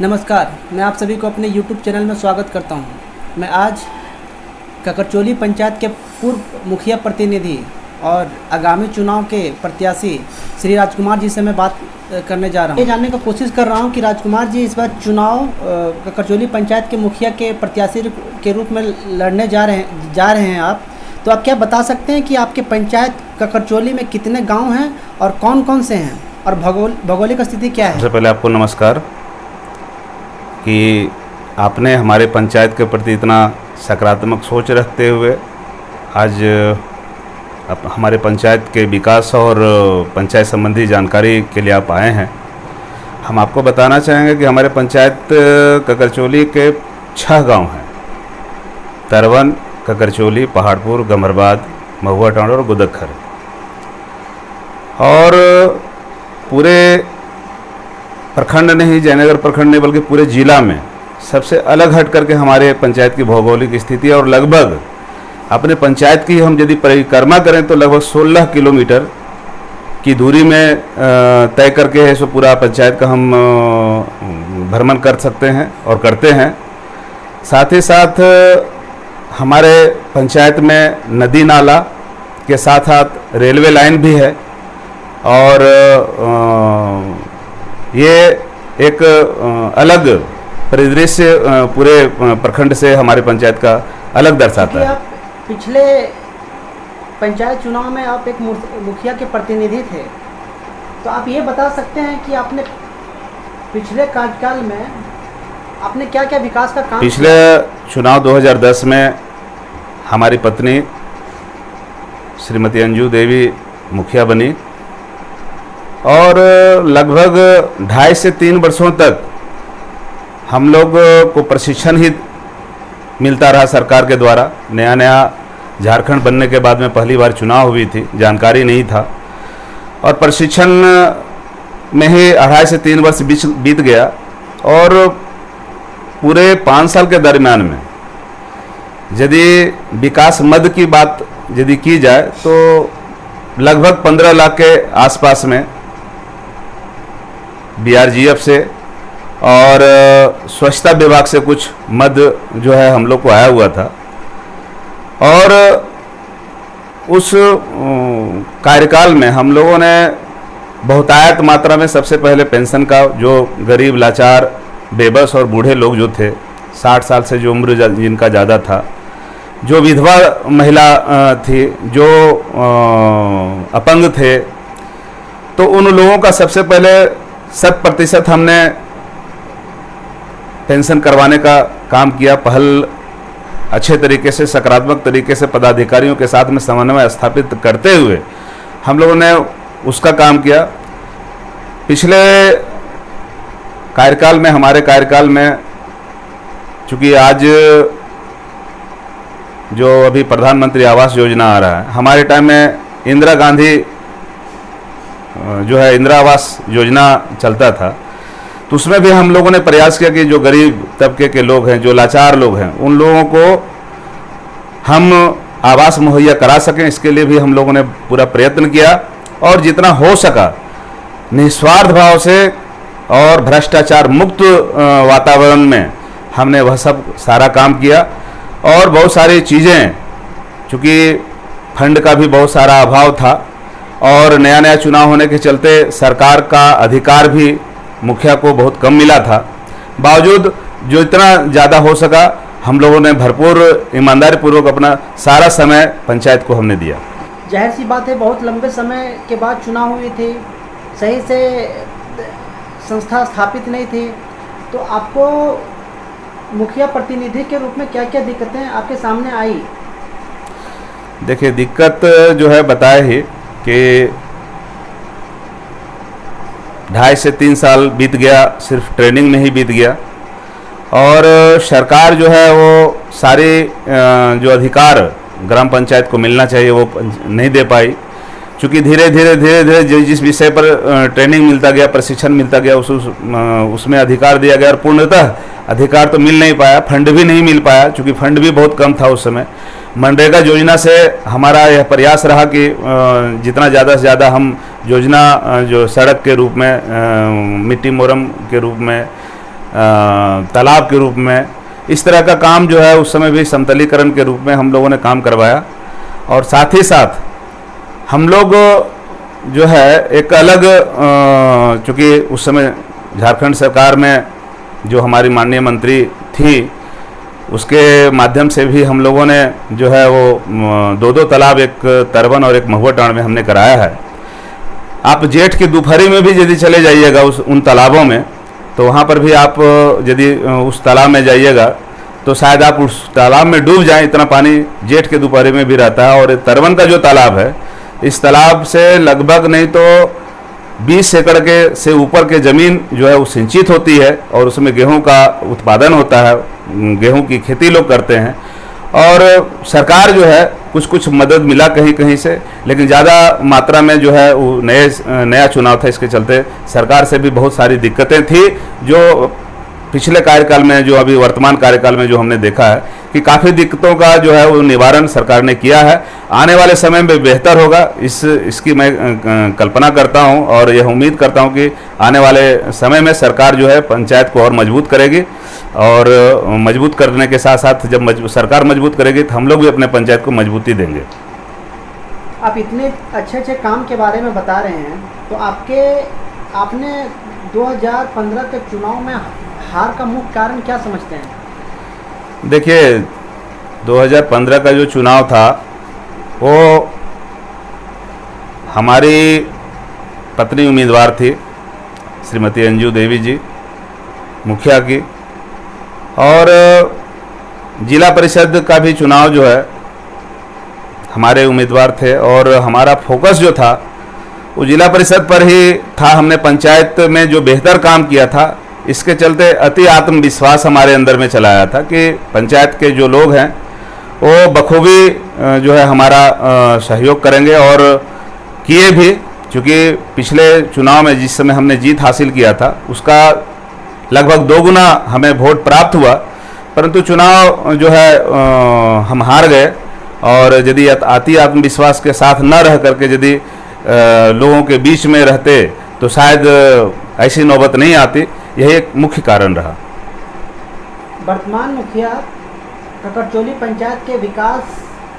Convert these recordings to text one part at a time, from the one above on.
नमस्कार, मैं आप सभी को अपने YouTube चैनल में स्वागत करता हूं। मैं आज ककरचौली पंचायत के पूर्व मुखिया प्रतिनिधि और आगामी चुनाव के प्रत्याशी श्री राजकुमार जी से मैं बात करने जा रहा हूं। ये जानने की कोशिश कर रहा हूं कि राजकुमार जी इस बार चुनाव ककरचौली पंचायत के मुखिया के प्रत्याशी के रूप में लड़ने जा रहे हैं आप। तो आप क्या बता सकते हैं कि आपके पंचायत ककरचौली में कितने गाँव हैं और कौन कौन से हैं और भौगोलिक स्थिति क्या है? सबसे पहले आपको नमस्कार कि आपने हमारे पंचायत के प्रति इतना सकारात्मक सोच रखते हुए आज हमारे पंचायत के विकास और पंचायत संबंधी जानकारी के लिए आप आए हैं। हम आपको बताना चाहेंगे कि हमारे पंचायत ककरचौली के 6 गांव हैं: तरवन, ककरचौली, पहाड़पुर, गमरबाद, महुआ टांड और गुदक्खर। और पूरे प्रखंड नहीं, जयनगर प्रखंड नहीं, बल्कि पूरे जिला में सबसे अलग हट करके हमारे पंचायत की भौगोलिक स्थिति है। और लगभग अपने पंचायत की हम यदि परिक्रमा करें तो लगभग 16 किलोमीटर की दूरी में तय करके है सो पूरा पंचायत का हम भ्रमण कर सकते हैं और करते हैं। साथ ही साथ हमारे पंचायत में नदी नाला के साथ साथ रेलवे लाइन भी है और ये एक अलग परिदृश्य पूरे प्रखंड से हमारे पंचायत का अलग दर्शाता है। आप पिछले पंचायत चुनाव में आप एक मुखिया के प्रतिनिधि थे, तो आप ये बता सकते हैं कि आपने पिछले कार्यकाल में आपने क्या क्या विकास का काम पिछले चुनाव 2010 में हमारी पत्नी श्रीमती अंजू देवी मुखिया बनी और लगभग 2.5 से 3 वर्षों तक हम लोग को प्रशिक्षण ही मिलता रहा सरकार के द्वारा। नया झारखंड बनने के बाद में पहली बार चुनाव हुई थी, जानकारी नहीं था और प्रशिक्षण में ही 2.5 से 3 वर्ष बीत गया। और पूरे 5 साल के दरमियान में यदि विकास मद की बात यदि की जाए तो लगभग 15 लाख के आसपास में BRGF से और स्वच्छता विभाग से कुछ मद जो है हम लोग को आया हुआ था। और उस कार्यकाल में हम लोगों ने बहुतायत मात्रा में सबसे पहले पेंशन का, जो गरीब, लाचार, बेबस और बूढ़े लोग जो थे, 60 साल से जो उम्र जिनका ज़्यादा था, जो विधवा महिला थी, जो अपंग थे, तो उन लोगों का सबसे पहले 100% हमने पेंशन करवाने का काम किया। पहल अच्छे तरीके से, सकारात्मक तरीके से पदाधिकारियों के साथ में समन्वय स्थापित करते हुए हम लोगों ने उसका काम किया। पिछले कार्यकाल में, हमारे कार्यकाल में, चूँकि आज जो अभी प्रधानमंत्री आवास योजना आ रहा है, हमारे टाइम में इंदिरा गांधी जो है इंदिरा आवास योजना चलता था, तो उसमें भी हम लोगों ने प्रयास किया कि जो गरीब तबके के लोग हैं, जो लाचार लोग हैं, उन लोगों को हम आवास मुहैया करा सकें। इसके लिए भी हम लोगों ने पूरा प्रयत्न किया और जितना हो सका निस्वार्थ भाव से और भ्रष्टाचार मुक्त वातावरण में हमने वह सब सारा काम किया। और बहुत सारी चीज़ें, चूँकि फंड का भी बहुत सारा अभाव था और नया चुनाव होने के चलते सरकार का अधिकार भी मुखिया को बहुत कम मिला था, बावजूद जो इतना ज़्यादा हो सका हम लोगों ने भरपूर ईमानदारी पूर्वक अपना सारा समय पंचायत को हमने दिया। जाहिर सी बात है, बहुत लंबे समय के बाद चुनाव हुई थी, सही से संस्था स्थापित नहीं थी, तो आपको मुखिया प्रतिनिधि के रूप में क्या क्या दिक्कतें आपके सामने आई? देखिए, दिक्कत जो है बताए ही कि 2.5 से 3 साल बीत गया, सिर्फ ट्रेनिंग में ही बीत गया और सरकार जो है वो सारे जो अधिकार ग्राम पंचायत को मिलना चाहिए वो नहीं दे पाई। चूँकि धीरे धीरे जिस विषय पर ट्रेनिंग मिलता गया, प्रशिक्षण मिलता गया, उसमें अधिकार दिया गया और पूर्णतः अधिकार तो मिल नहीं पाया, फंड भी नहीं मिल पाया, चूँकि फंड भी बहुत कम था उस समय। मनरेगा योजना से हमारा यह प्रयास रहा कि जितना ज़्यादा से ज़्यादा हम योजना जो सड़क के रूप में, मिट्टी मोरम के रूप में तालाब के रूप में, इस तरह का काम जो है उस समय भी समतलीकरण के रूप में हम लोगों ने काम करवाया। और साथ ही साथ हम लोग जो है एक अलग, चूँकि उस समय झारखंड सरकार में जो हमारी माननीय मंत्री थी, उसके माध्यम से भी हम लोगों ने जो है वो 2 तालाब, एक तरवन और एक महुआ टांड में हमने कराया है। आप जेठ की दोपहरी में भी यदि चले जाइएगा उन तालाबों में, तो वहाँ पर भी आप यदि उस तालाब में जाइएगा तो शायद आप उस तालाब में डूब जाएं, इतना पानी जेठ के दोपहरी में भी रहता है। और तरवन का जो तालाब है, इस तालाब से लगभग नहीं तो 20 एकड़ के से ऊपर के ज़मीन जो है वो सिंचित होती है और उसमें गेहूं का उत्पादन होता है, गेहूं की खेती लोग करते हैं। और सरकार जो है कुछ मदद मिला कहीं कहीं से, लेकिन ज़्यादा मात्रा में जो है वो नया चुनाव था, इसके चलते सरकार से भी बहुत सारी दिक्कतें थी, जो पिछले कार्यकाल में, जो अभी वर्तमान कार्यकाल में जो हमने देखा है कि काफ़ी दिक्कतों का जो है वो निवारण सरकार ने किया है। आने वाले समय में बेहतर होगा, इसकी मैं कल्पना करता हूं और यह उम्मीद करता हूं कि आने वाले समय में सरकार जो है पंचायत को और मजबूत करेगी। और मजबूत करने के साथ साथ जब सरकार मजबूत करेगी तो हम लोग भी अपने पंचायत को मजबूती देंगे। आप इतने अच्छे काम के बारे में बता रहे हैं, तो आपने 2015 के चुनाव में हार का मुख्य कारण क्या समझते हैं? देखिए, 2015 का जो चुनाव था वो हमारी पत्नी उम्मीदवार थी श्रीमती अंजू देवी जी, मुखिया की, और जिला परिषद का भी चुनाव जो है हमारे उम्मीदवार थे और हमारा फोकस जो था वो जिला परिषद पर ही था। हमने पंचायत में जो बेहतर काम किया था, इसके चलते अति आत्मविश्वास हमारे अंदर में चलाया था कि पंचायत के जो लोग हैं वो बखूबी जो है हमारा सहयोग करेंगे, और किए भी। क्योंकि पिछले चुनाव में जिस समय हमने जीत हासिल किया था उसका लगभग 2 गुना हमें वोट प्राप्त हुआ, परंतु चुनाव जो है हम हार गए। और यदि अति आत्मविश्वास के साथ न रह करके यदि लोगों के बीच में रहते तो शायद ऐसी नौबत नहीं आती। यही एक मुख्य कारण रहा। वर्तमान मुखिया ककरचौली पंचायत के विकास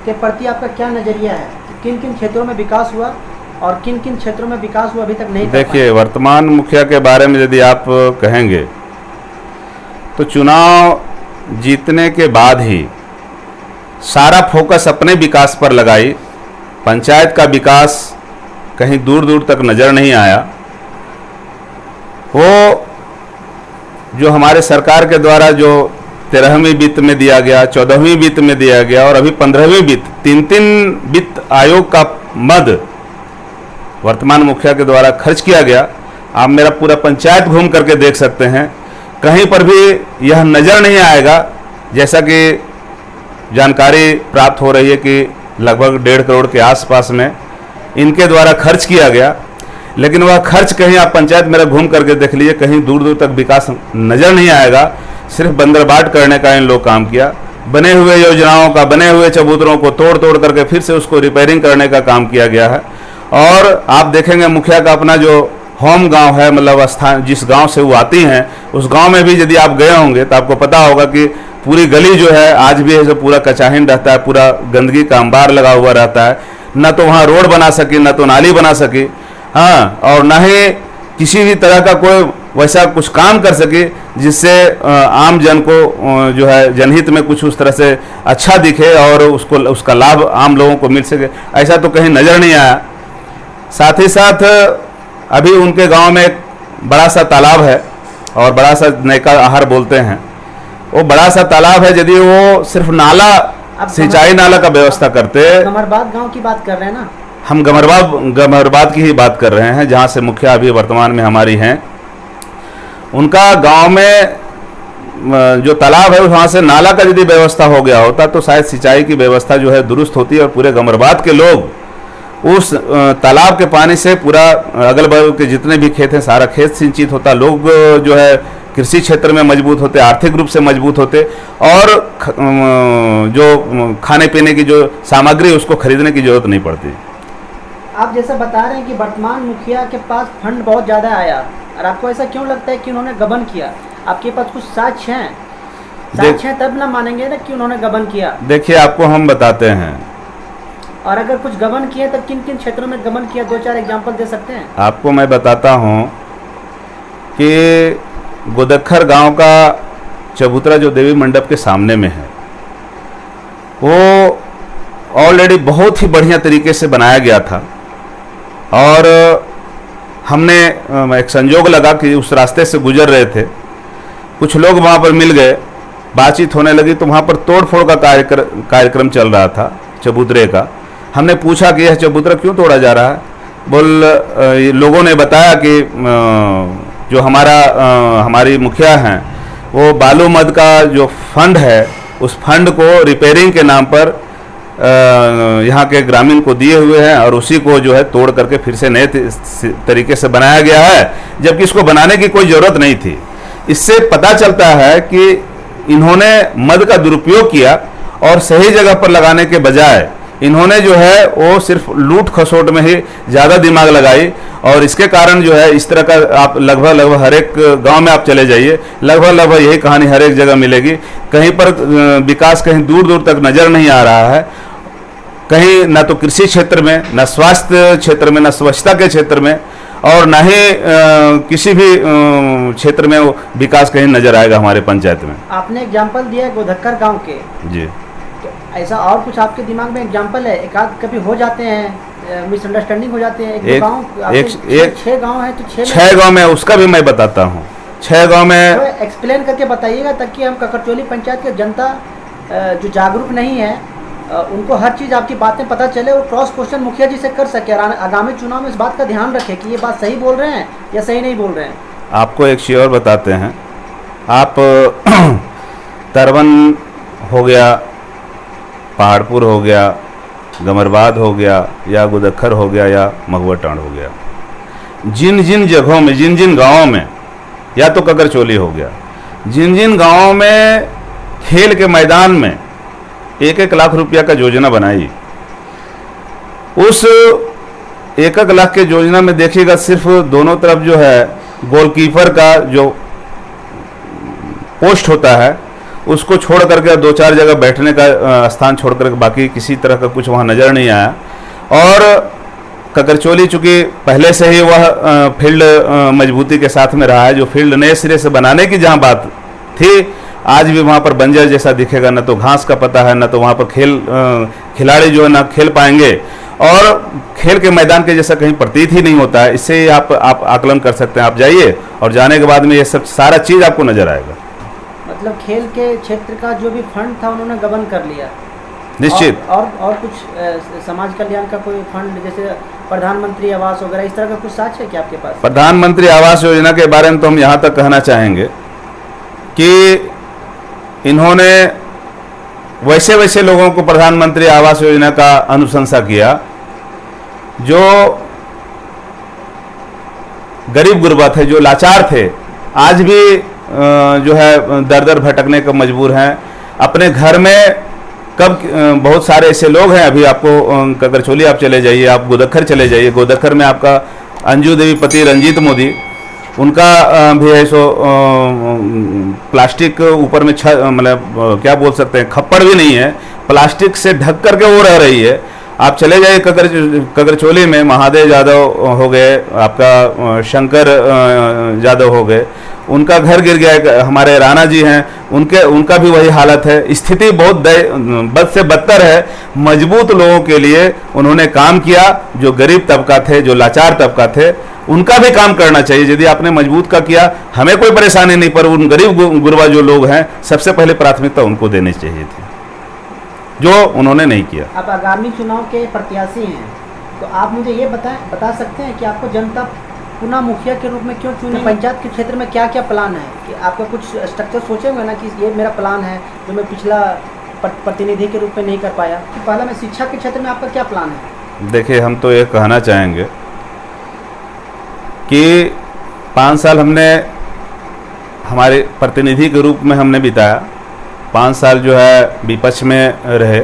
के प्रति आपका क्या नज़रिया है? किन किन क्षेत्रों में विकास हुआ और किन किन क्षेत्रों में विकास हुआ अभी तक नहीं? देखिए, वर्तमान मुखिया के बारे में यदि आप कहेंगे तो चुनाव जीतने के बाद ही सारा फोकस अपने विकास पर लगाई। पंचायत का विकास कहीं दूर दूर तक नज़र नहीं आया। वो जो हमारे सरकार के द्वारा जो 13वीं वित्त में दिया गया, 14वीं वित्त में दिया गया और अभी 15वीं वित्त, 3 वित्त आयोग का मद वर्तमान मुखिया के द्वारा खर्च किया गया। आप मेरा पूरा पंचायत घूम करके देख सकते हैं, कहीं पर भी यह नज़र नहीं आएगा। जैसा कि जानकारी प्राप्त हो रही है कि लगभग 1.5 करोड़ के आसपास में इनके द्वारा खर्च किया गया, लेकिन वह खर्च कहीं आप पंचायत मेरा घूम करके देख लीजिए, कहीं दूर दूर तक विकास नज़र नहीं आएगा। सिर्फ बंदरबाट करने का इन लोग काम किया। बने हुए योजनाओं का, बने हुए चबूतरों को तोड़ तोड़ करके फिर से उसको रिपेयरिंग करने का काम किया गया है। और आप देखेंगे मुखिया का अपना जो होम गांव है, मतलब स्थान जिस गांव से वो आती हैं, उस गांव में भी यदि आप गए होंगे तो आपको पता होगा कि पूरी गली जो है आज भी है जो पूरा कचाहीन रहता है, पूरा गंदगी का अंबार लगा हुआ रहता है। न तो वहाँ रोड बना सकी, न तो नाली बना सकी, हाँ, और न ही किसी भी तरह का कोई वैसा कुछ काम कर सके जिससे आम जन को जो है जनहित में कुछ उस तरह से अच्छा दिखे और उसका लाभ आम लोगों को मिल सके, ऐसा तो कहीं नज़र नहीं आया। साथ ही साथ अभी उनके गांव में एक बड़ा सा तालाब है और बड़ा सा नैका आहार बोलते हैं, वो बड़ा सा तालाब है। यदि वो सिर्फ नाला, सिंचाई नाला का व्यवस्था करते। गमरबाद गांव की बात कर रहे हैं ना? हम गमरबाद की ही बात कर रहे हैं, जहाँ से मुखिया अभी वर्तमान में हमारी हैं। उनका गांव में जो तालाब है वहाँ से नाला का यदि व्यवस्था हो गया होता तो शायद सिंचाई की व्यवस्था जो है दुरुस्त होती और पूरे गमरबाद के लोग उस तालाब के पानी से पूरा अगल बगल के जितने भी खेत हैं सारा खेत सिंचित होता। लोग जो है कृषि क्षेत्र में मजबूत होते, आर्थिक रूप से मजबूत होते और जो खाने पीने की जो सामग्री उसको खरीदने की जरूरत नहीं पड़ती। आप जैसा बता रहे हैं कि वर्तमान मुखिया के पास फंड बहुत ज़्यादा आया, और आपको ऐसा क्यों लगता है कि उन्होंने गबन किया? आपके पास कुछ साक्ष्य हैं? साक्ष्य हैं तब ना मानेंगे ना कि उन्होंने गबन किया। देखिए, आपको हम बताते हैं। और अगर कुछ गबन किया तब किन किन क्षेत्रों में गबन किया, 2-4 एग्जाम्पल दे सकते हैं? आपको मैं बताता हूँ कि गोदखर गांव का चबूतरा जो देवी मंडप के सामने में है, वो ऑलरेडी बहुत ही बढ़िया तरीके से बनाया गया था। और हमने एक संजोग लगा कि उस रास्ते से गुजर रहे थे, कुछ लोग वहाँ पर मिल गए, बातचीत होने लगी, तो वहाँ पर तोड़ फोड़ का कार्यक्रम चल रहा था चबूतरे का। हमने पूछा कि यह चबूतरा क्यों तोड़ा जा रहा है? लोगों ने बताया कि जो हमारी मुखिया हैं, वो बालू मद का जो फंड है, उस फंड को रिपेयरिंग के नाम पर यहाँ के ग्रामीण को दिए हुए हैं, और उसी को जो है तोड़ करके फिर से नए तरीके से बनाया गया है, जबकि इसको बनाने की कोई ज़रूरत नहीं थी। इससे पता चलता है कि इन्होंने मद का दुरुपयोग किया और सही जगह पर लगाने के बजाय इन्होंने जो है वो सिर्फ लूट खसोट में ही ज़्यादा दिमाग लगाई, और इसके कारण जो है इस तरह का आप लगभग हर एक गांव में आप चले जाइए, लगभग यही कहानी हर एक जगह मिलेगी। कहीं पर विकास कहीं दूर दूर तक नज़र नहीं आ रहा है, कहीं ना तो कृषि क्षेत्र में, ना स्वास्थ्य क्षेत्र में, ना स्वच्छता के क्षेत्र में, और ना ही किसी भी क्षेत्र में वो विकास कहीं नजर आएगा हमारे पंचायत में। आपने एग्जाम्पल दिया गोदखर गांव के जी, तो ऐसा और कुछ आपके दिमाग में एग्जाम्पल है? एक आध कभी हो जाते हैं, मिसअंडरस्टैंडिंग हो जाते हैं, एक गांव, 6 गांव है तो 6 गांव में उसका भी मैं बताता हूँ। 6 गांव में तो एक्सप्लेन करके बताइएगा, ताकि हम ककरचौली पंचायत की जनता जो जागरूक नहीं है उनको हर चीज़ आपकी बातें पता चले, और क्रॉस क्वेश्चन मुखिया जी से कर सके, और आगामी चुनाव में इस बात का ध्यान रखें कि ये बात सही बोल रहे हैं या सही नहीं बोल रहे हैं। आपको एक चीज़ और बताते हैं। आप तरवन हो गया, पहाड़पुर हो गया, गमरबाद हो गया, या गोदखर हो गया, या महुआ टांड हो गया, जिन जिन जगहों में, जिन जिन गाँवों में, या तो ककरचौली हो गया, जिन जिन गाँवों में खेल के मैदान में 1-1 लाख रुपया का योजना बनाई, उस 1-1 लाख के योजना में देखिएगा सिर्फ दोनों तरफ जो है गोलकीपर का जो पोस्ट होता है उसको छोड़ करके 2-4 जगह बैठने का स्थान छोड़ करके बाकी किसी तरह का कुछ वहाँ नज़र नहीं आया। और ककरचौली चूँकि पहले से ही वह फील्ड मजबूती के साथ में रहा है, जो फील्ड नए सिरे से बनाने की जहाँ बात थी, आज भी वहाँ पर बंजर जैसा दिखेगा, न तो घास का पता है, न तो वहाँ पर खिलाड़ी जो है ना खेल पाएंगे, और खेल के मैदान के जैसा कहीं प्रतीत ही नहीं होता है। इससे आप आकलन कर सकते हैं। आप जाइए और जाने के बाद में ये सब सारा चीज़ आपको नज़र आएगा। मतलब खेल के क्षेत्र का जो भी फंड था उन्होंने गबन कर लिया। निश्चित। और कुछ समाज कल्याण का कोई फंड, जैसे प्रधानमंत्री आवास वगैरह, इस तरह का कुछ साक्ष्य है क्या आपके पास? प्रधानमंत्री आवास योजना के बारे में तो हम यहाँ तक कहना चाहेंगे कि इन्होंने वैसे लोगों को प्रधानमंत्री आवास योजना का अनुशंसा किया जो गरीब गुरबा थे, जो लाचार थे, आज भी जो है दर भटकने का मजबूर हैं अपने घर में। कब बहुत सारे ऐसे लोग हैं, अभी आपको ककरचौली आप चले जाइए, आप गोदखर चले जाइए, गोदखर में आपका अंजू देवी पति रंजीत मोदी, उनका भी है सो प्लास्टिक ऊपर में मतलब क्या बोल सकते हैं, खप्पड़ भी नहीं है, प्लास्टिक से ढक करके वो रह रही है। आप चले जाइए ककरचौली में, महादेव यादव हो गए, आपका शंकर यादव हो गए, उनका घर गिर गया। हमारे राणा जी हैं, उनका भी वही हालत है। स्थिति बहुत बद से बदतर है। मजबूत लोगों के लिए उन्होंने काम किया, जो गरीब तबका थे, जो लाचार तबका थे, उनका भी काम करना चाहिए। यदि आपने मजबूत का किया, हमें कोई परेशानी नहीं, पर उन गरीब गुरबा जो लोग हैं, सबसे पहले प्राथमिकता उनको देनी चाहिए थी, जो उन्होंने नहीं किया। आप आगामी चुनाव के प्रत्याशी हैं, तो आप मुझे ये बता सकते हैं कि आपको जनता पुनः मुखिया के रूप में क्यों चुनी? पंचायत के क्षेत्र में क्या क्या प्लान है? कि आपका कुछ स्ट्रक्चर सोचे हुए ना कि ये मेरा प्लान है जो मैं पिछला प्रतिनिधि के रूप में नहीं कर पाया। कि पहला मैं शिक्षा के क्षेत्र में आपका क्या प्लान है? देखिए, हम तो ये कहना चाहेंगे कि 5 साल हमने हमारे प्रतिनिधि के रूप में हमने बिताया। 5 साल जो है विपक्ष में रहे,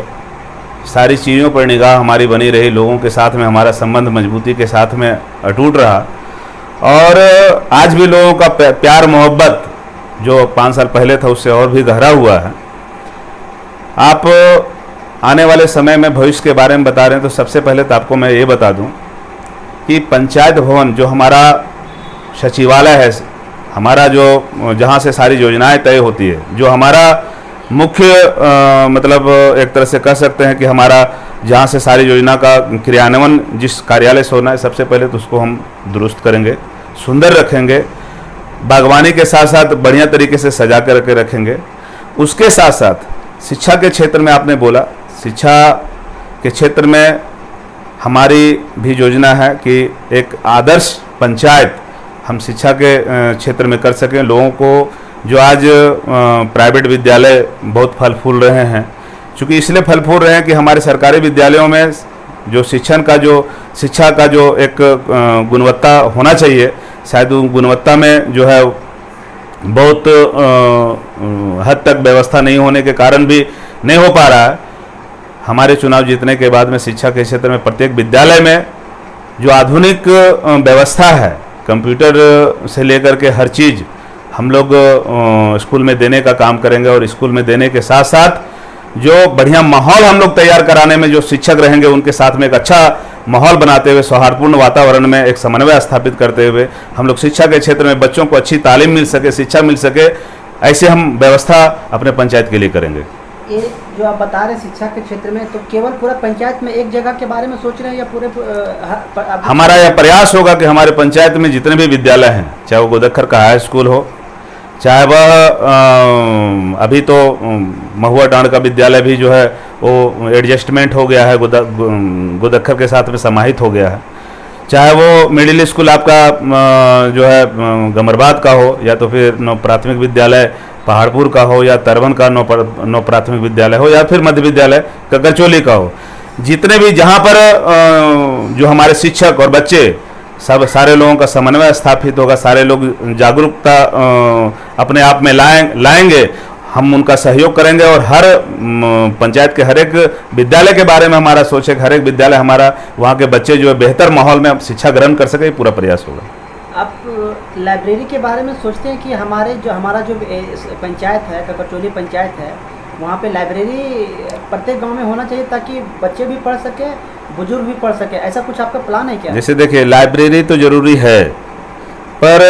सारी चीज़ों पर निगाह हमारी बनी रही, लोगों के साथ में हमारा संबंध मजबूती के साथ में अटूट रहा, और आज भी लोगों का प्यार मोहब्बत जो 5 साल पहले था उससे और भी गहरा हुआ है। आप आने वाले समय में भविष्य के बारे में बता रहे हैं, तो सबसे पहले तो आपको मैं ये बता दूं कि पंचायत भवन जो हमारा सचिवालय है, हमारा जो जहाँ से सारी योजनाएं तय होती है, जो हमारा मुख्य मतलब एक तरह से कह सकते हैं कि हमारा जहाँ से सारी योजना का क्रियान्वयन जिस कार्यालय से होना है, सबसे पहले तो उसको हम दुरुस्त करेंगे, सुंदर रखेंगे, बागवानी के साथ साथ बढ़िया तरीके से सजा कर के रखेंगे। उसके साथ साथ शिक्षा के क्षेत्र में आपने बोला, शिक्षा के क्षेत्र में हमारी भी योजना है कि एक आदर्श पंचायत हम शिक्षा के क्षेत्र में कर सकें। लोगों को जो आज प्राइवेट विद्यालय बहुत फल फूल रहे हैं, क्योंकि इसलिए फल फूल रहे हैं कि हमारे सरकारी विद्यालयों में जो शिक्षा का जो एक गुणवत्ता होना चाहिए, शायद उन गुणवत्ता में जो है बहुत हद तक व्यवस्था नहीं होने के कारण भी नहीं हो पा रहा है। हमारे चुनाव जीतने के बाद में शिक्षा के क्षेत्र में प्रत्येक विद्यालय में जो आधुनिक व्यवस्था है, कंप्यूटर से लेकर के हर चीज़ हम लोग स्कूल में देने का काम करेंगे। और स्कूल में देने के साथ साथ जो बढ़िया माहौल हम लोग तैयार कराने में जो शिक्षक रहेंगे, उनके साथ में एक अच्छा माहौल बनाते हुए, सौहार्दपूर्ण वातावरण में एक समन्वय स्थापित करते हुए हम लोग शिक्षा के क्षेत्र में बच्चों को अच्छी तालीम मिल सके, शिक्षा मिल सके, ऐसे हम व्यवस्था अपने पंचायत के लिए करेंगे। ये जो आप बता रहे शिक्षा के क्षेत्र में, तो केवल पूरा पंचायत में एक जगह के बारे में सोच रहे हैं या पूरे हमारा यह प्रयास होगा कि हमारे पंचायत में जितने भी विद्यालय हैं, चाहे वो गोदक्खर का हाई स्कूल हो, चाहे वह अभी तो महुआ डांड का विद्यालय भी जो है वो एडजस्टमेंट हो गया है, गोदक्खर के साथ में समाहित हो गया है, चाहे वो मिडिल स्कूल आपका जो है गमरबाद का हो, या तो फिर नव प्राथमिक विद्यालय पहाड़पुर का हो, या तरवन का नव प्राथमिक विद्यालय हो, या फिर मध्य विद्यालय ककरचोली का हो, जितने भी जहाँ पर जो हमारे शिक्षक और बच्चे सब सारे लोगों का समन्वय स्थापित होगा, सारे लोग जागरूकता अपने आप में लाएंगे, हम उनका सहयोग करेंगे। और हर पंचायत के हर एक विद्यालय के बारे में हमारा सोच है कि हर एक विद्यालय हमारा वहाँ के बच्चे जो है बेहतर माहौल में शिक्षा ग्रहण कर सके, पूरा प्रयास होगा। आप लाइब्रेरी के बारे में सोचते हैं कि हमारा जो पंचायत है, ककरचोली पंचायत है, वहाँ पे लाइब्रेरी प्रत्येक गांव में होना चाहिए ताकि बच्चे भी पढ़ सके, बुजुर्ग भी पढ़ सके, ऐसा कुछ आपका प्लान है क्या? जैसे देखिए, लाइब्रेरी तो जरूरी है, पर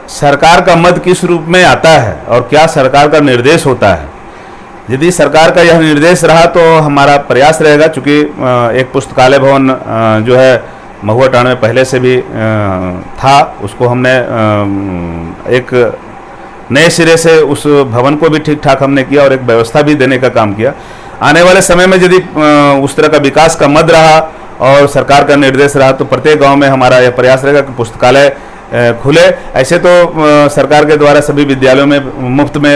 सरकार का मत किस रूप में आता है और क्या सरकार का निर्देश होता है। यदि सरकार का यह निर्देश रहा तो हमारा प्रयास रहेगा, चूँकि एक पुस्तकालय भवन जो है महुआ टांड में पहले से भी था, उसको हमने एक नए सिरे से उस भवन को भी ठीक ठाक हमने किया और एक व्यवस्था भी देने का काम किया। आने वाले समय में यदि उस तरह का विकास का मद रहा और सरकार का निर्देश रहा तो प्रत्येक गांव में हमारा यह प्रयास रहेगा कि पुस्तकालय खुले। ऐसे तो सरकार के द्वारा सभी विद्यालयों में मुफ्त में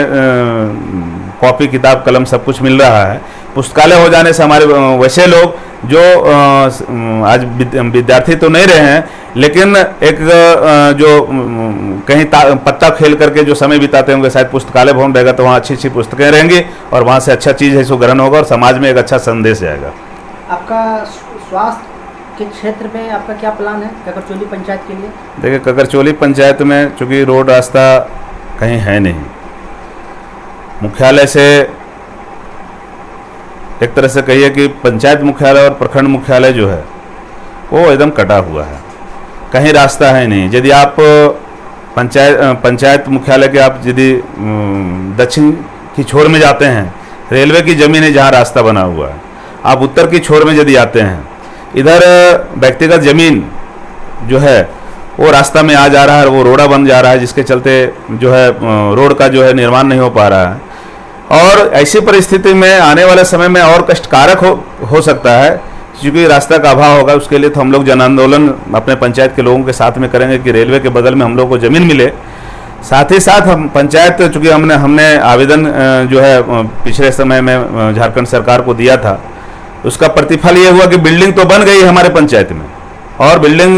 कॉपी किताब कलम सब कुछ मिल रहा है। पुस्तकालय हो जाने से हमारे वैसे लोग जो आज विद्यार्थी तो नहीं रहे हैं, लेकिन एक जो कहीं पत्ता खेल करके जो समय बिताते होंगे, शायद पुस्तकालय भवन रहेगा तो वहाँ अच्छी अच्छी पुस्तकें रहेंगी और वहाँ से अच्छा चीज़ है सो ग्रहण होगा और समाज में एक अच्छा संदेश जाएगा। आपका स्वास्थ्य के क्षेत्र में आपका क्या प्लान है ककरचोली पंचायत के लिए? देखिए, ककरचोली पंचायत में चूँकि रोड रास्ता कहीं है नहीं, मुख्यालय से एक तरह से कहिए कि पंचायत मुख्यालय और प्रखंड मुख्यालय जो है वो एकदम कटा हुआ है, कहीं रास्ता है नहीं। यदि आप पंचायत मुख्यालय के आप यदि दक्षिण की छोर में जाते हैं, रेलवे की ज़मीन है जहाँ रास्ता बना हुआ है। आप उत्तर की छोर में यदि आते हैं, इधर व्यक्तिगत ज़मीन जो है वो रास्ता में आ जा रहा है, वो रोड़ा बन जा रहा है, जिसके चलते जो है रोड का जो है निर्माण नहीं हो पा रहा है। और ऐसी परिस्थिति में आने वाले समय में और कष्टकारक हो सकता है, क्योंकि रास्ता का अभाव होगा। उसके लिए तो हम लोग जन आंदोलन अपने पंचायत के लोगों के साथ में करेंगे कि रेलवे के बगल में हम लोग को ज़मीन मिले। साथ ही साथ हम पंचायत, चूँकि हमने आवेदन जो है पिछले समय में झारखंड सरकार को दिया था, उसका प्रतिफल ये हुआ कि बिल्डिंग तो बन गई हमारे पंचायत में और बिल्डिंग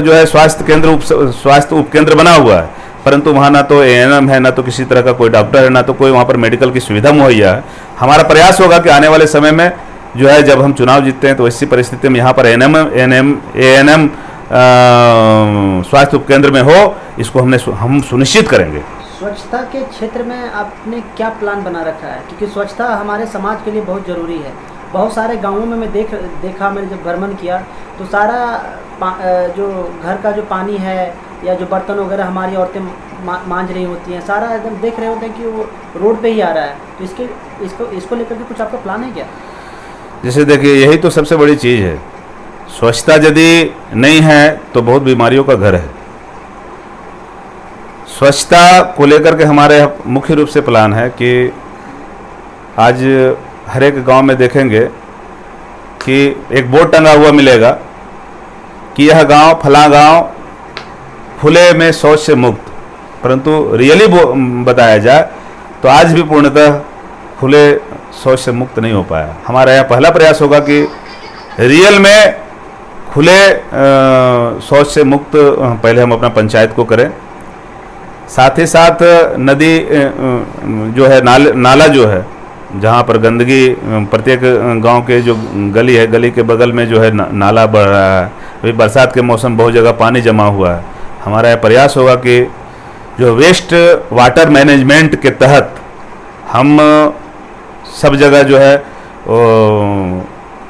जो है स्वास्थ्य उपकेंद्र बना हुआ है, परंतु वहाँ ना तो एएनएम है, ना तो किसी तरह का कोई डॉक्टर है, ना तो कोई वहाँ पर मेडिकल की सुविधा मुहैया है। हमारा प्रयास होगा कि आने वाले समय में जो है जब हम चुनाव जीतते हैं तो ऐसी परिस्थिति में यहाँ पर एएनएम स्वास्थ्य उपकेंद्र में हो, इसको हम सुनिश्चित करेंगे। स्वच्छता के क्षेत्र में आपने क्या प्लान बना रखा है? क्योंकि स्वच्छता हमारे समाज के लिए बहुत ज़रूरी है। बहुत सारे गांवों में मैं देखा मैंने जब भ्रमण किया तो सारा जो घर का जो पानी है या जो बर्तन वगैरह हमारी औरतें मांज रही होती हैं, सारा एकदम देख रहे होते हैं कि वो रोड पे ही आ रहा है। तो इसको लेकर के कुछ आपका प्लान है क्या? जैसे देखिए, यही तो सबसे बड़ी चीज़ है। स्वच्छता यदि नहीं है तो बहुत बीमारियों का घर है। स्वच्छता को लेकर के हमारे मुख्य रूप से प्लान है कि आज हर एक गांव में देखेंगे कि एक बोर्ड टंगा हुआ मिलेगा कि यह गांव फला गांव खुले में शौच से मुक्त, परंतु रियली बताया जाए तो आज भी पूर्णतः खुले शौच से मुक्त नहीं हो पाया। हमारा यह पहला प्रयास होगा कि रियल में खुले शौच से मुक्त पहले हम अपना पंचायत को करें। साथ ही साथ नदी जो है नाला जो है, जहाँ पर गंदगी प्रत्येक गांव के जो गली है, गली के बगल में जो है नाला बढ़ रहा है। अभी बरसात के मौसम बहुत जगह पानी जमा हुआ है। हमारा यह प्रयास होगा कि जो वेस्ट वाटर मैनेजमेंट के तहत हम सब जगह जो है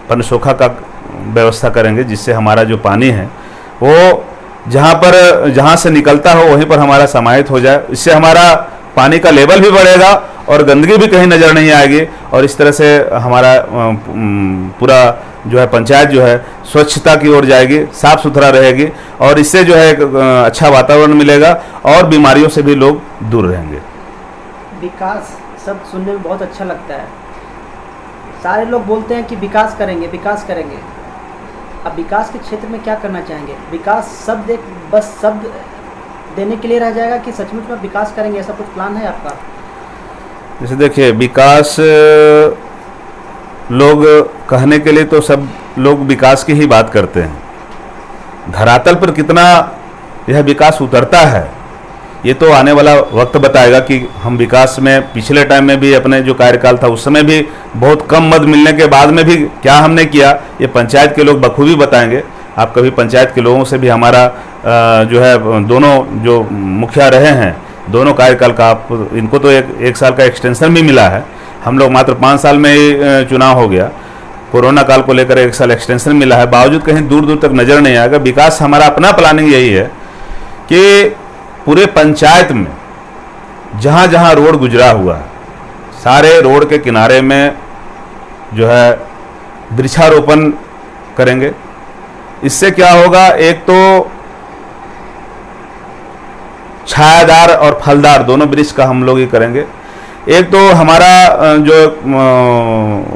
पनसोखा का व्यवस्था करेंगे, जिससे हमारा जो पानी है वो जहाँ से निकलता हो वहीं पर हमारा समाहित हो जाए। इससे हमारा पानी का लेवल भी बढ़ेगा और गंदगी भी कहीं नज़र नहीं आएगी, और इस तरह से हमारा पूरा जो है पंचायत जो है स्वच्छता की ओर जाएगी, साफ सुथरा रहेगी, और इससे जो है एक अच्छा वातावरण मिलेगा और बीमारियों से भी लोग दूर रहेंगे। विकास शब्द सुनने में बहुत अच्छा लगता है। सारे लोग बोलते हैं कि विकास करेंगे विकास करेंगे। अब विकास के क्षेत्र में क्या करना चाहेंगे? विकास शब्द एक बस शब्द देने के लिए रह जाएगा कि सचमुच में विकास करेंगे, ऐसा कुछ प्लान है आपका? जैसे देखिए, विकास लोग कहने के लिए तो सब लोग विकास की ही बात करते हैं। धरातल पर कितना यह विकास उतरता है ये तो आने वाला वक्त बताएगा कि हम विकास में पिछले टाइम में भी अपने जो कार्यकाल था उस समय भी बहुत कम मत मिलने के बाद में भी क्या हमने किया, ये पंचायत के लोग बखूबी बताएंगे। आप कभी पंचायत के लोगों से भी हमारा जो है दोनों जो मुखिया रहे हैं दोनों कार्यकाल का, आप इनको तो एक साल का एक्सटेंशन भी मिला है। हम लोग मात्र 5 साल में ही चुनाव हो गया। कोरोना काल को लेकर 1 साल एक्सटेंशन मिला है, बावजूद कहीं दूर दूर तक नज़र नहीं आएगा। विकास हमारा अपना प्लानिंग यही है कि पूरे पंचायत में जहाँ जहाँ रोड गुजरा हुआ है सारे रोड के किनारे में जो है वृक्षारोपण करेंगे। इससे क्या होगा, एक तो छायादार और फलदार दोनों वृक्ष का हम लोग ही करेंगे। एक तो हमारा जो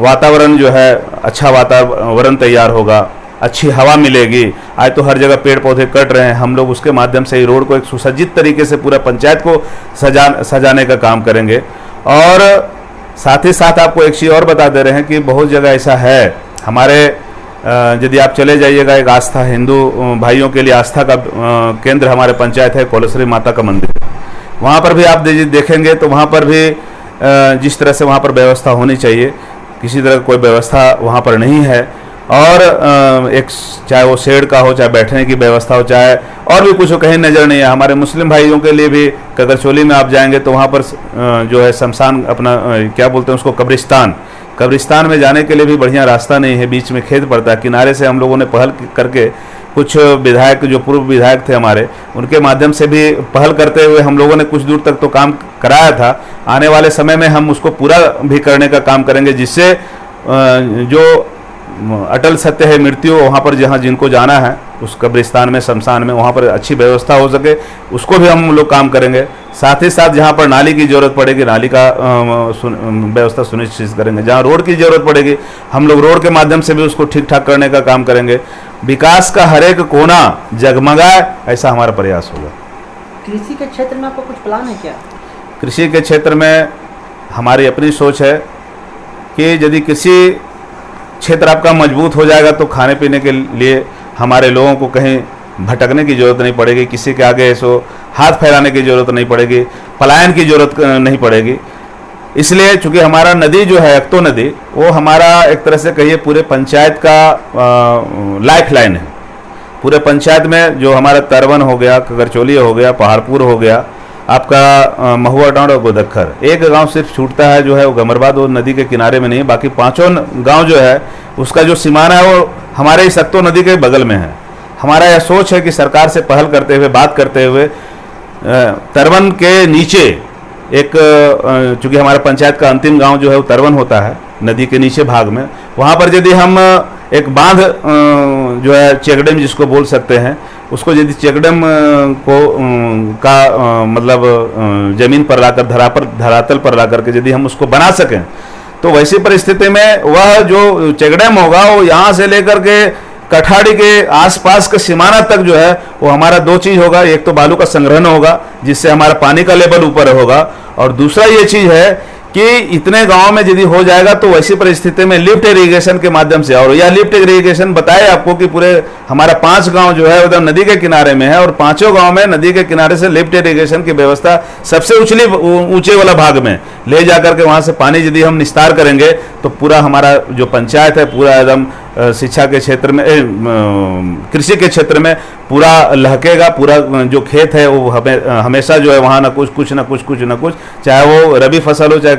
वातावरण जो है अच्छा वातावरण तैयार होगा, अच्छी हवा मिलेगी। आज तो हर जगह पेड़ पौधे कट रहे हैं, हम लोग उसके माध्यम से ही रोड को एक सुसज्जित तरीके से पूरा पंचायत को सजाने का काम करेंगे। और साथ ही साथ आपको एक चीज़ और बता दे रहे हैं कि बहुत जगह ऐसा है हमारे, यदि आप चले जाइएगा, एक आस्था हिंदू भाइयों के लिए आस्था का केंद्र हमारे पंचायत है, कोलेश्वरी माता का मंदिर। वहाँ पर भी आप देखेंगे तो वहाँ पर भी जिस तरह से वहाँ पर व्यवस्था होनी चाहिए, किसी तरह कोई व्यवस्था वहाँ पर नहीं है। और एक चाहे वो शेड का हो, चाहे बैठने की व्यवस्था हो, चाहे और भी कुछ हो, कहीं नज़र नहीं है। हमारे मुस्लिम भाइयों के लिए भी ककरचोली में आप जाएंगे तो वहाँ पर जो है शमशान, अपना क्या बोलते हैं उसको, कब्रिस्तान में जाने के लिए भी बढ़िया रास्ता नहीं है, बीच में खेत पड़ता है। किनारे से हम लोगों ने पहल करके कुछ विधायक जो पूर्व विधायक थे हमारे, उनके माध्यम से भी पहल करते हुए हम लोगों ने कुछ दूर तक तो काम कराया था। आने वाले समय में हम उसको पूरा भी करने का काम करेंगे, जिससे जो अटल सत्य है मृत्यु, वहाँ पर जहाँ जिनको जाना है उस कब्रिस्तान में, शमशान में, वहाँ पर अच्छी व्यवस्था हो सके, उसको भी हम लोग काम करेंगे। साथ ही साथ जहाँ पर नाली की ज़रूरत पड़ेगी नाली का व्यवस्था सुनिश्चित करेंगे। जहाँ रोड की ज़रूरत पड़ेगी हम लोग रोड के माध्यम से भी उसको ठीक ठाक करने का काम करेंगे। विकास का हर एक कोना जगमगाए, ऐसा हमारा प्रयास होगा। कृषि के क्षेत्र में आपका कुछ प्लान है क्या? कृषि के क्षेत्र में हमारी अपनी सोच है कि यदि कृषि क्षेत्र आपका मजबूत हो जाएगा तो खाने पीने के लिए हमारे लोगों को कहीं भटकने की ज़रूरत नहीं पड़ेगी, किसी के आगे ऐसो हाथ फैलाने की ज़रूरत नहीं पड़ेगी, पलायन की ज़रूरत नहीं पड़ेगी। इसलिए चूँकि हमारा नदी जो है अक्तो नदी, वो हमारा एक तरह से कहिए पूरे पंचायत का लाइफ लाइन है। पूरे पंचायत में जो हमारा तरवन हो गया, ककरचोली हो गया, पहाड़पुर हो गया, आपका महुआ टाँड़ और गोदक्खर, एक गांव सिर्फ छूटता है जो है वो गमरबाद, वो नदी के किनारे में नहीं है। बाकी पांचों गांव जो है उसका जो सीमाना है वो हमारे इस सक्तो नदी के बगल में है। हमारा यह सोच है कि सरकार से पहल करते हुए, बात करते हुए तरवन के नीचे एक, चूँकि हमारा पंचायत का अंतिम गांव जो है वो तरवन होता है नदी के नीचे भाग में, वहाँ पर यदि हम एक बांध जो है चेकडैम जिसको बोल सकते हैं, उसको यदि चेकडैम को मतलब जमीन पर लाकर धरातल पर ला करके यदि हम उसको बना सकें तो वैसी परिस्थिति में वह जो चेकडैम होगा वो यहाँ से लेकर के कठाड़ी के आसपास के सीमाना तक जो है वो हमारा दो चीज़ होगा। एक तो बालू का संग्रहण होगा जिससे हमारा पानी का लेवल ऊपर होगा, और दूसरा ये चीज़ है कि इतने गांव में यदि हो जाएगा तो वैसी परिस्थिति में लिफ्ट इरिगेशन के माध्यम से, और यह लिफ्ट इरिगेशन बताए आपको कि पूरे हमारा 5 गांव जो है एकदम नदी के किनारे में है, और पांचों गांव में नदी के किनारे से लिफ्ट इरिगेशन की व्यवस्था सबसे ऊंचे वाला भाग में ले जाकर के वहां से पानी यदि हम निस्तार करेंगे तो पूरा हमारा जो पंचायत है पूरा एकदम शिक्षा के क्षेत्र में, कृषि के क्षेत्र में पूरा लहकेगा। पूरा जो खेत है वो हमेशा जो है वहाँ ना कुछ ना कुछ, चाहे वो रबी फसल हो चाहे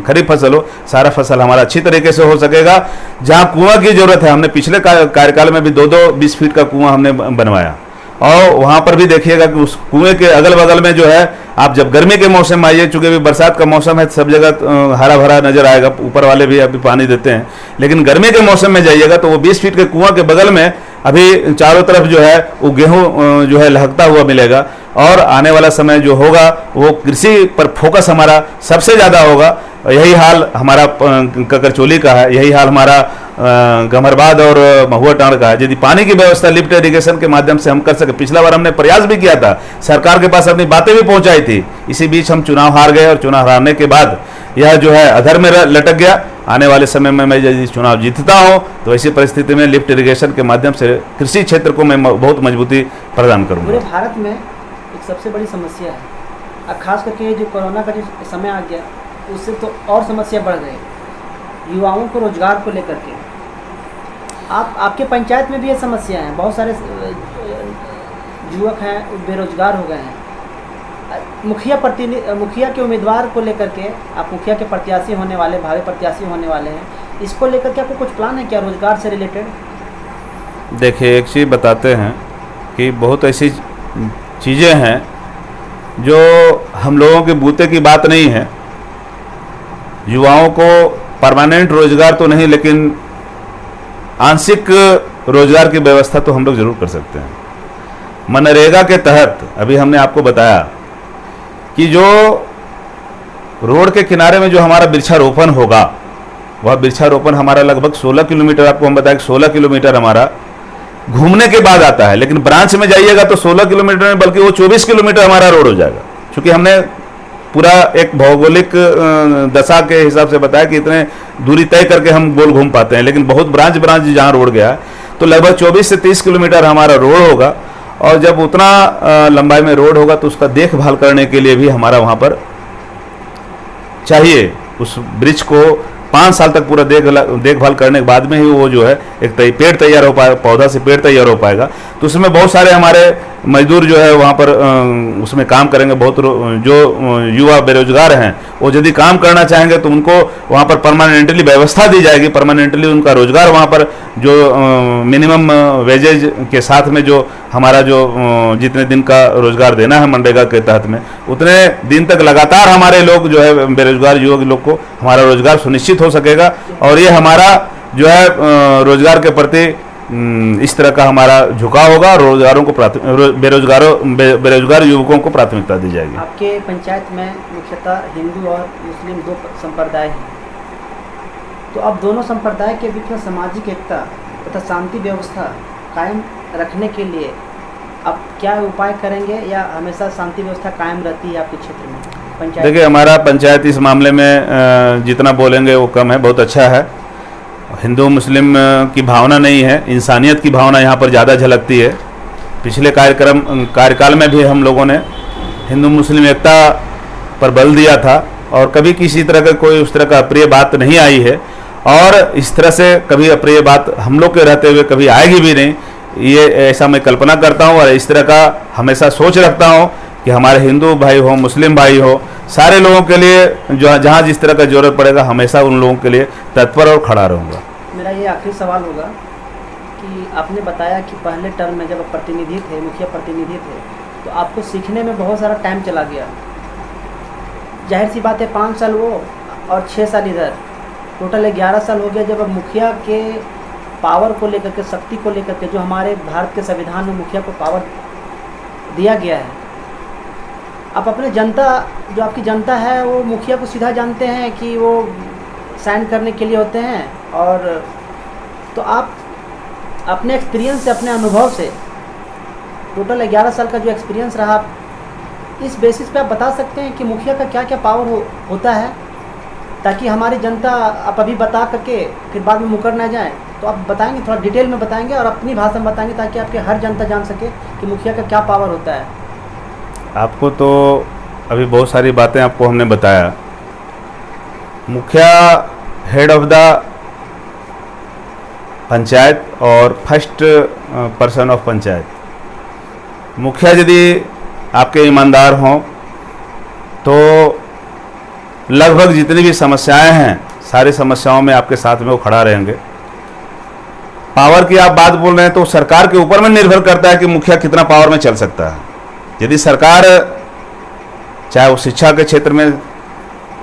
खरीफ फसल हो, सारा फसल हमारा अच्छी तरीके से हो सकेगा। जहाँ कुआं की जरूरत है, हमने पिछले कार्यकाल में भी 20 फीट का कुआं हमने बनवाया, और वहाँ पर भी देखिएगा कि उस कुएं के अगल बगल में जो है, आप जब गर्मी के मौसम में आइए, चूँकि अभी बरसात का मौसम है सब जगह हरा भरा नजर आएगा, ऊपर वाले भी अभी पानी देते हैं, लेकिन गर्मी के मौसम में जाइएगा तो वो 20 फीट के कुआं के बगल में अभी चारों तरफ जो है वो गेहूँ जो है लहकता हुआ मिलेगा। और आने वाला समय जो होगा वो कृषि पर फोकस हमारा सबसे ज़्यादा होगा। यही हाल हमारा ककरचोली का है, यही हाल हमारा गमरबाद और महुआ टाँड़ का है। यदि पानी की व्यवस्था लिफ्ट इरिगेशन के माध्यम से हम कर सके, पिछला बार हमने प्रयास भी किया था, सरकार के पास अपनी बातें भी पहुंचाई थी, इसी बीच हम चुनाव हार गए, और चुनाव हारने के बाद यह जो है अधर में लटक गया। आने वाले समय में मैं यदि चुनाव जीतता हूं तो ऐसी परिस्थिति में लिफ्ट इरिगेशन के माध्यम से कृषि क्षेत्र को मैं बहुत मजबूती प्रदान करूँगा। पूरे भारत में एक सबसे बड़ी समस्या है, खास करके जो कोरोना का जो समय आ गया उससे तो और समस्या बढ़ गई, युवाओं को रोजगार को लेकर के। आपके पंचायत में भी ये समस्या है, बहुत सारे युवक हैं बेरोजगार हो गए हैं। मुखिया के उम्मीदवार को लेकर के, आप मुखिया के प्रत्याशी होने वाले, भावी प्रत्याशी होने वाले हैं, इसको लेकर के आपको कुछ प्लान है क्या रोजगार से रिलेटेड? देखिए, एक चीज़ बताते हैं कि बहुत ऐसी चीज़ें हैं जो हम लोगों के बूते की बात नहीं है। युवाओं को परमानेंट रोजगार तो नहीं, लेकिन आंशिक रोजगार की व्यवस्था तो हम लोग जरूर कर सकते हैं। मनरेगा के तहत अभी हमने आपको बताया कि जो रोड के किनारे में जो हमारा वृक्षारोपण होगा, वह वृक्षारोपण हमारा लगभग 16 किलोमीटर, आपको हम बताएं 16 किलोमीटर हमारा घूमने के बाद आता है, लेकिन ब्रांच में जाइएगा तो 16 किलोमीटर में बल्कि वो 24 किलोमीटर हमारा रोड हो जाएगा। क्योंकि हमने पूरा एक भौगोलिक दशा के हिसाब से बताया कि इतने दूरी तय करके हम गोल घूम पाते हैं, लेकिन बहुत ब्रांच जहाँ रोड गया तो लगभग 24 से 30 किलोमीटर हमारा रोड होगा। और जब उतना लंबाई में रोड होगा तो उसका देखभाल करने के लिए भी हमारा वहाँ पर चाहिए, उस ब्रिज को 5 साल तक पूरा देखभाल करने के बाद में ही वो जो है एक पेड़ तैयार हो पाएगा, पौधा से पेड़ तैयार हो पाएगा। तो उसमें बहुत सारे हमारे मजदूर जो है वहाँ पर उसमें काम करेंगे। बहुत जो युवा बेरोजगार हैं वो यदि काम करना चाहेंगे तो उनको वहाँ पर परमानेंटली व्यवस्था दी जाएगी, परमानेंटली उनका रोजगार वहाँ पर जो मिनिमम वेजेज के साथ में जो हमारा जो जितने दिन का रोजगार देना है मनरेगा के तहत में, उतने दिन तक लगातार हमारे लोग जो है बेरोजगार युवक लोग को हमारा रोजगार सुनिश्चित हो सकेगा। और ये हमारा जो है रोजगार के प्रति इस तरह का हमारा झुकाव होगा, रोजगारों को बेरोजगार युवकों को प्राथमिकता दी जाएगी। आपके पंचायत में मुख्यतः हिंदू और मुस्लिम 2 संप्रदाय हैं, तो अब दोनों संप्रदाय के बीच में सामाजिक एकता तथा शांति व्यवस्था कायम रखने के लिए अब क्या उपाय करेंगे, या हमेशा शांति व्यवस्था कायम रहती है आपके क्षेत्र में पंचायत? देखिए, हमारा पंचायत इस मामले में जितना बोलेंगे वो कम है, बहुत अच्छा है। हिंदू मुस्लिम की भावना नहीं है, इंसानियत की भावना यहाँ पर ज़्यादा झलकती है। पिछले कार्यकाल में भी हम लोगों ने हिंदू मुस्लिम एकता पर बल दिया था और कभी किसी तरह का कोई उस तरह का अप्रिय बात नहीं आई है, और इस तरह से कभी अप्रिय बात हम लोग के रहते हुए कभी आएगी भी नहीं, ये ऐसा मैं कल्पना करता हूँ। और इस तरह का हमेशा सोच रखता हूँ कि हमारे हिंदू भाई हो, मुस्लिम भाई हो, सारे लोगों के लिए जो जहाँ जिस तरह का ज़रूरत पड़ेगा हमेशा उन लोगों के लिए तत्पर और खड़ा रहूँगा। मेरा ये आखिरी सवाल होगा कि आपने बताया कि पहले टर्म में जब आप प्रतिनिधि थे, मुखिया प्रतिनिधि थे, तो आपको सीखने में बहुत सारा टाइम चला गया। जाहिर सी बात है 5 साल वो और 6 साल इधर, टोटल 11 साल हो गया जब अब मुखिया के पावर को लेकर के, शक्ति को लेकर के, जो हमारे भारत के संविधान में मुखिया को पावर दिया गया है, आप अपने जनता, जो आपकी जनता है वो मुखिया को सीधा जानते हैं कि वो साइन करने के लिए होते हैं, और तो आप अपने एक्सपीरियंस से, अपने अनुभव से, टोटल 11 साल का जो एक्सपीरियंस रहा, इस बेसिस पे आप बता सकते हैं कि मुखिया का क्या क्या पावर होता है, ताकि हमारी जनता, आप अभी बता करके फिर बाद में मुकर ना जाए, तो आप बताएंगे, थोड़ा डिटेल में बताएंगे और अपनी भाषा में बताएंगे ताकि आपके हर जनता जान सके कि मुखिया का क्या पावर होता है। आपको तो अभी बहुत सारी बातें आपको हमने बताया। मुखिया हेड ऑफ द पंचायत और फर्स्ट पर्सन ऑफ पंचायत। मुखिया यदि आपके ईमानदार हों तो लगभग जितनी भी समस्याएं हैं सारी समस्याओं में आपके साथ में वो खड़ा रहेंगे। पावर की आप बात बोल रहे हैं तो सरकार के ऊपर में निर्भर करता है कि मुखिया कितना पावर में चल सकता है। यदि सरकार चाहे वो शिक्षा के क्षेत्र में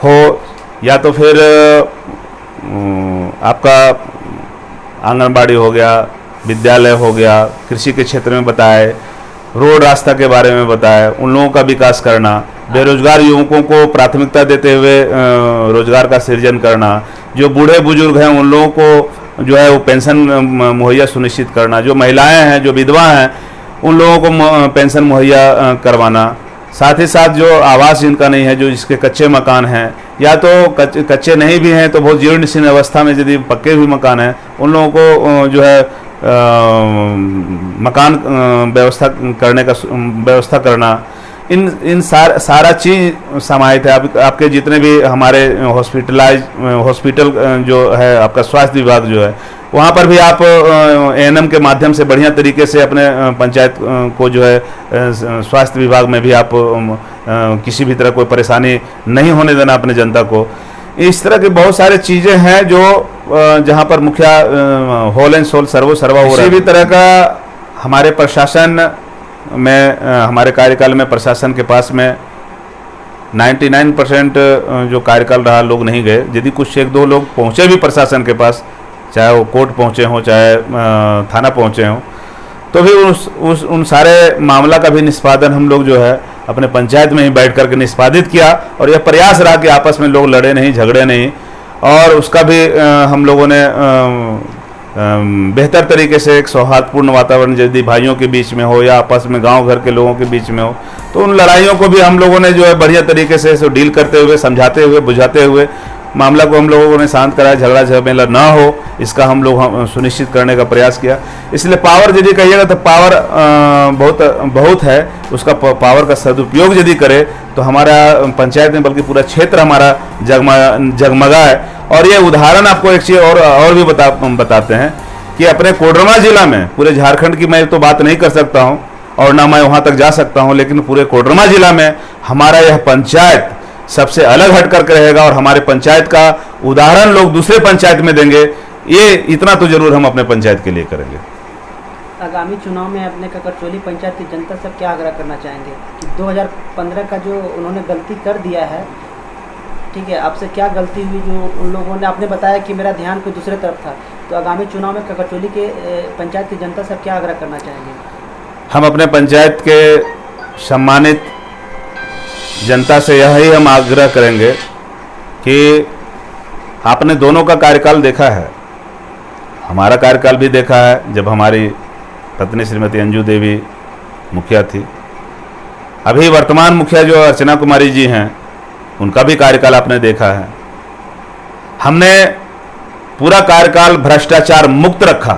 हो या तो फिर आपका आंगनबाड़ी हो गया, विद्यालय हो गया, कृषि के क्षेत्र में बताए, रोड रास्ता के बारे में बताए, उन लोगों का विकास करना, बेरोजगार युवकों को प्राथमिकता देते हुए रोजगार का सृजन करना, जो बूढ़े बुजुर्ग हैं उन लोगों को जो है वो पेंशन मुहैया सुनिश्चित करना, जो महिलाएं हैं, जो विधवा हैं उन लोगों को पेंशन मुहैया करवाना, साथ ही साथ जो आवास जिनका नहीं है, जो जिसके कच्चे मकान हैं या तो कच्चे नहीं भी हैं तो बहुत जीर्ण शीर्ण अवस्था में यदि पक्के भी मकान हैं उन लोगों को जो है मकान व्यवस्था करने का व्यवस्था करना, इन सारा चीज़ समाहित है। आपके जितने भी हमारे हॉस्पिटल जो है, आपका स्वास्थ्य विभाग जो है, वहाँ पर भी आप एएनएम के माध्यम से बढ़िया तरीके से अपने पंचायत को जो है स्वास्थ्य विभाग में भी आप किसी भी तरह कोई परेशानी नहीं होने देना अपने जनता को। इस तरह की बहुत सारी चीज़ें हैं जो जहाँ पर मुखिया होल एंड सोल सर्वा हो रहा है। किसी भी तरह का हमारे प्रशासन में, हमारे कार्यकाल में प्रशासन के पास में 99% जो कार्यकाल रहा लोग नहीं गए। यदि कुछ एक दो लोग पहुँचे भी प्रशासन के पास, चाहे वो कोर्ट पहुँचे हों चाहे थाना पहुँचे हों, तो भी उन सारे मामला का भी निष्पादन हम लोग जो है अपने पंचायत में ही बैठ करके निष्पादित किया। और यह प्रयास रहा कि आपस में लोग लड़े नहीं, झगड़े नहीं, और उसका भी हम लोगों ने बेहतर तरीके से एक सौहार्दपूर्ण वातावरण यदि भाइयों के बीच में हो या आपस में गांव घर के लोगों के बीच में हो, तो उन लड़ाइयों को भी हम लोगों ने जो है बढ़िया तरीके से डील करते हुए, समझाते हुए, बुझाते हुए मामला को हम लोगों ने शांत कराया। झगड़ा झमेला ना हो इसका हम लोग सुनिश्चित करने का प्रयास किया। इसलिए पावर यदि कहिएगा तो पावर बहुत है, उसका पावर का सदुपयोग यदि करे तो हमारा पंचायत में बल्कि पूरा क्षेत्र हमारा जगमगा है। और ये उदाहरण आपको एक चीज़ और भी बताते हैं कि अपने कोडरमा जिला में, पूरे झारखंड की मैं तो बात नहीं कर सकता हूँ और ना मैं वहाँ तक जा सकता हूँ, लेकिन पूरे कोडरमा जिला में हमारा यह पंचायत सबसे अलग हट करके रहेगा और हमारे पंचायत का उदाहरण लोग दूसरे पंचायत में देंगे। ये इतना तो जरूर हम अपने पंचायत के लिए करेंगे। आगामी चुनाव में अपने ककरचौली पंचायत की जनता से क्या आग्रह करना चाहेंगे कि 2015 का जो उन्होंने गलती कर दिया है, ठीक है, आपसे क्या गलती हुई जो उन लोगों ने, आपने बताया कि मेरा ध्यान कोई दूसरे तरफ था, तो आगामी चुनाव में ककरचौली के पंचायत की जनता से क्या आग्रह करना चाहेंगे? हम अपने पंचायत के सम्मानित जनता से यही हम आग्रह करेंगे कि आपने दोनों का कार्यकाल देखा है, हमारा कार्यकाल भी देखा है जब हमारी पत्नी श्रीमती अंजू देवी मुखिया थी। अभी वर्तमान मुखिया जो अर्चना कुमारी जी हैं उनका भी कार्यकाल आपने देखा है। हमने पूरा कार्यकाल भ्रष्टाचार मुक्त रखा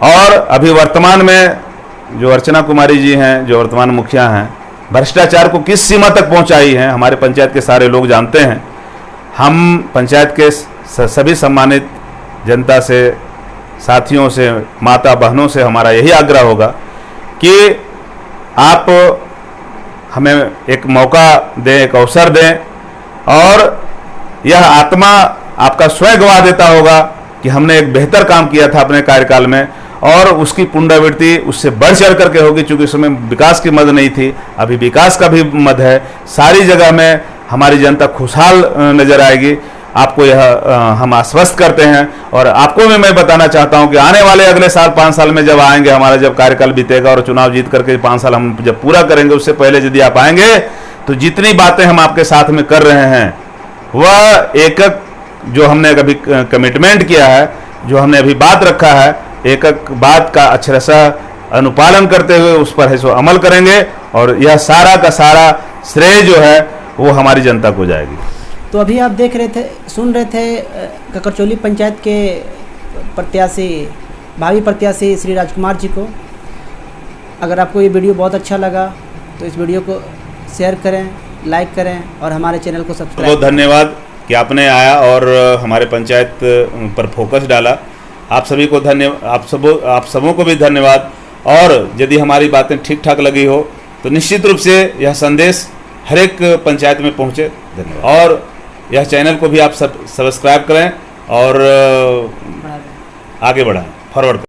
और अभी वर्तमान में जो अर्चना कुमारी जी हैं, जो वर्तमान मुखिया हैं, भ्रष्टाचार को किस सीमा तक पहुंचाई हैं हमारे पंचायत के सारे लोग जानते हैं। हम पंचायत के सभी सम्मानित जनता से, साथियों से, माता बहनों से हमारा यही आग्रह होगा कि आप हमें एक मौका दें, एक अवसर दें, और यह आत्मा आपका स्वयं गवाह देता होगा कि हमने एक बेहतर काम किया था अपने कार्यकाल में, और उसकी पुनरावृत्ति उससे बढ़ चढ़ करके होगी, क्योंकि उस समय विकास की मद नहीं थी, अभी विकास का भी मद है। सारी जगह में हमारी जनता खुशहाल नजर आएगी। आपको यह हम आश्वस्त करते हैं, और आपको भी मैं बताना चाहता हूं कि आने वाले अगले साल 5 साल में जब आएंगे, हमारा जब कार्यकाल बीतेगा और चुनाव जीत करके 5 साल हम जब पूरा करेंगे, उससे पहले यदि आप आएंगे तो जितनी बातें हम आपके साथ में कर रहे हैं वह एक एक जो हमने अभी कमिटमेंट किया है, जो हमने अभी बात रखा है, एक एक बात का अक्षरशः अनुपालन करते हुए उस पर है सो अमल करेंगे, और यह सारा का सारा श्रेय जो है वो हमारी जनता को जाएगी। तो अभी आप सुन रहे थे ककरचौली पंचायत के प्रत्याशी, भावी प्रत्याशी श्री राजकुमार जी को। अगर आपको ये वीडियो बहुत अच्छा लगा तो इस वीडियो को शेयर करें, लाइक करें, और हमारे चैनल को सब्सक्राइब। बहुत धन्यवाद कि आपने आया और हमारे पंचायत पर फोकस डाला। आप सभी को धन्यवाद, आप सबों को भी धन्यवाद। और यदि हमारी बातें ठीक ठाक लगी हो तो निश्चित रूप से यह संदेश हर एक पंचायत में पहुँचे। धन्यवाद। और यह चैनल को भी आप सब सब्सक्राइब करें और आगे बढ़ाएं, फॉरवर्ड करें।